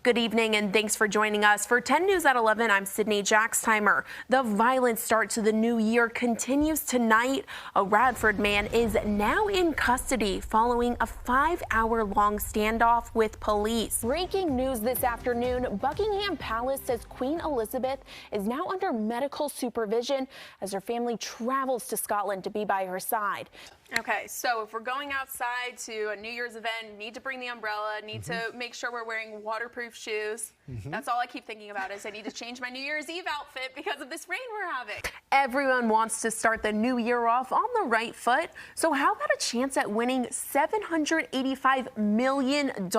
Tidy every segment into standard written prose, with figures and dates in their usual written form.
Good evening and thanks for joining us. For 10 News at 11, I'm Sydney Jaxtheimer. The violent start to the new year continues tonight. A Radford man is now in custody following a 5-hour-long standoff with police. Breaking news this afternoon, Buckingham Palace says Queen Elizabeth is now under medical supervision as her family travels to Scotland to be by her side. Okay, so if we're going outside to a New Year's event, need to bring the umbrella, need to make sure we're wearing waterproof shoes. That's all I keep thinking about is I need to change my New Year's Eve outfit because of this rain we're having. Everyone wants to start the new year off on the right foot. So how about a chance at winning $785 million?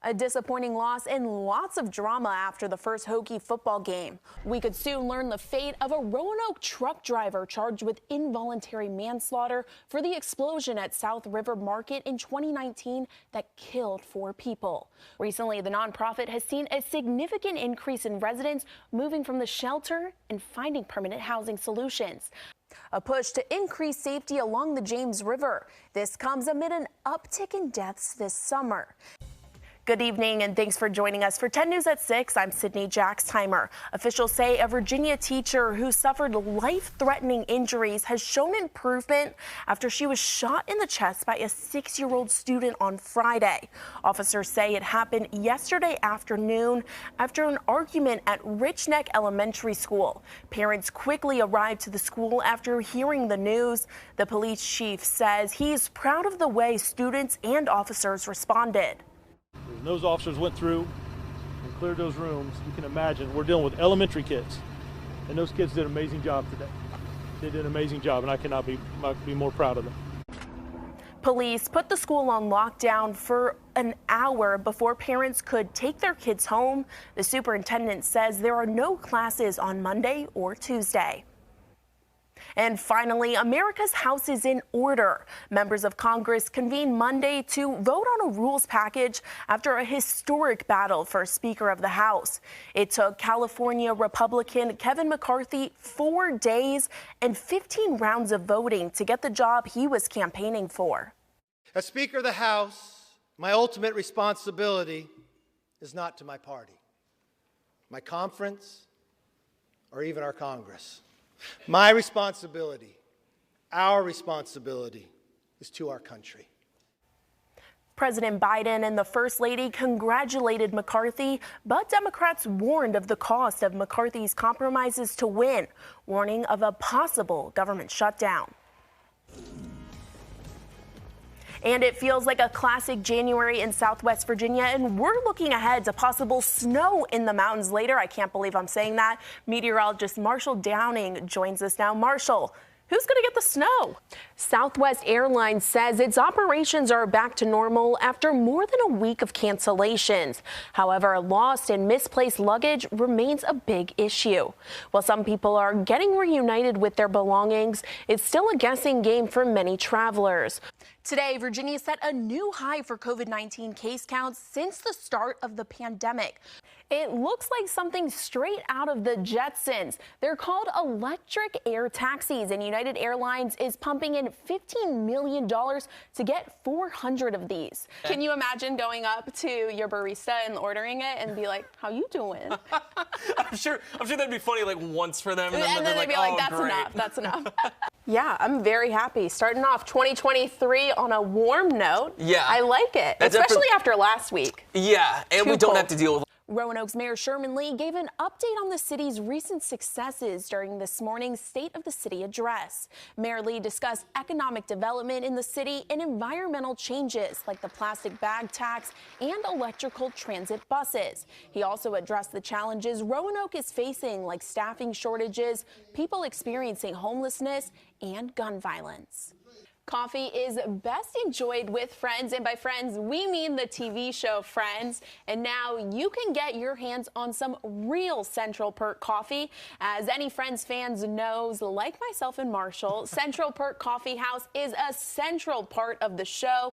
A disappointing loss and lots of drama after the first Hokie football game. We could soon learn the fate of a Roanoke truck driver charged with involuntary manslaughter for the explosion at South River Market in 2019 that killed 4 people. Recently, the nonprofit has seen a significant increase in residents moving from the shelter and finding permanent housing solutions. A push to increase safety along the James River. This comes amid an uptick in deaths this summer. Good evening and thanks for joining us. For 10 News at 6, I'm Sydney Jaxtheimer. Officials say a Virginia teacher who suffered life-threatening injuries has shown improvement after she was shot in the chest by a 6-year-old student on Friday. Officers say it happened yesterday afternoon after an argument at Rich Neck Elementary School. Parents quickly arrived to the school after hearing the news. The police chief says he's proud of the way students and officers responded. When those officers went through and cleared those rooms, you can imagine we're dealing with elementary kids, and those kids did an amazing job today. They did an amazing job, and I cannot be more proud of them. Police put the school on lockdown for an hour before parents could take their kids home. The superintendent says there are no classes on Monday or Tuesday. And finally, America's House is in order. Members of Congress convened Monday to vote on a rules package after a historic battle for Speaker of the House. It took California Republican Kevin McCarthy 4 days and 15 rounds of voting to get the job he was campaigning for. As Speaker of the House, my ultimate responsibility is not to my party, my conference, or even our Congress. My responsibility, our responsibility, is to our country. President Biden and the First Lady congratulated McCarthy, but Democrats warned of the cost of McCarthy's compromises to win, warning of a possible government shutdown. And it feels like a classic January in Southwest Virginia, and we're looking ahead to possible snow in the mountains later. I can't believe I'm saying that. Meteorologist Marshall Downing joins us now. Marshall, who's going to get the snow? Southwest Airlines says its operations are back to normal after more than a week of cancellations. However, lost and misplaced luggage remains a big issue. While some people are getting reunited with their belongings, it's still a guessing game for many travelers. Today, Virginia set a new high for COVID-19 case counts since the start of the pandemic. It looks like something straight out of the Jetsons. They're called electric air taxis, and United Airlines is pumping in $15 million to get 400 of these. Can you imagine going up to your barista and ordering it and be like, how you doing? I'm sure that'd be funny like once for them. And then they'd be like, oh, that's great. enough, that's enough. Yeah, I'm very happy. Starting off 2023 on a warm note. Yeah. I like it, especially after last week. Yeah, and we don't have to deal with. Roanoke's Mayor Sherman Lee gave an update on the city's recent successes during this morning's State of the City address. Mayor Lee discussed economic development in the city and environmental changes like the plastic bag tax and electrical transit buses. He also addressed the challenges Roanoke is facing, like staffing shortages, people experiencing homelessness, and gun violence. Coffee is best enjoyed with friends, and by friends, we mean the TV show Friends. And now you can get your hands on some real Central Perk coffee. As any Friends fans knows, like myself and Marshall, Central Perk Coffee House is a central part of the show.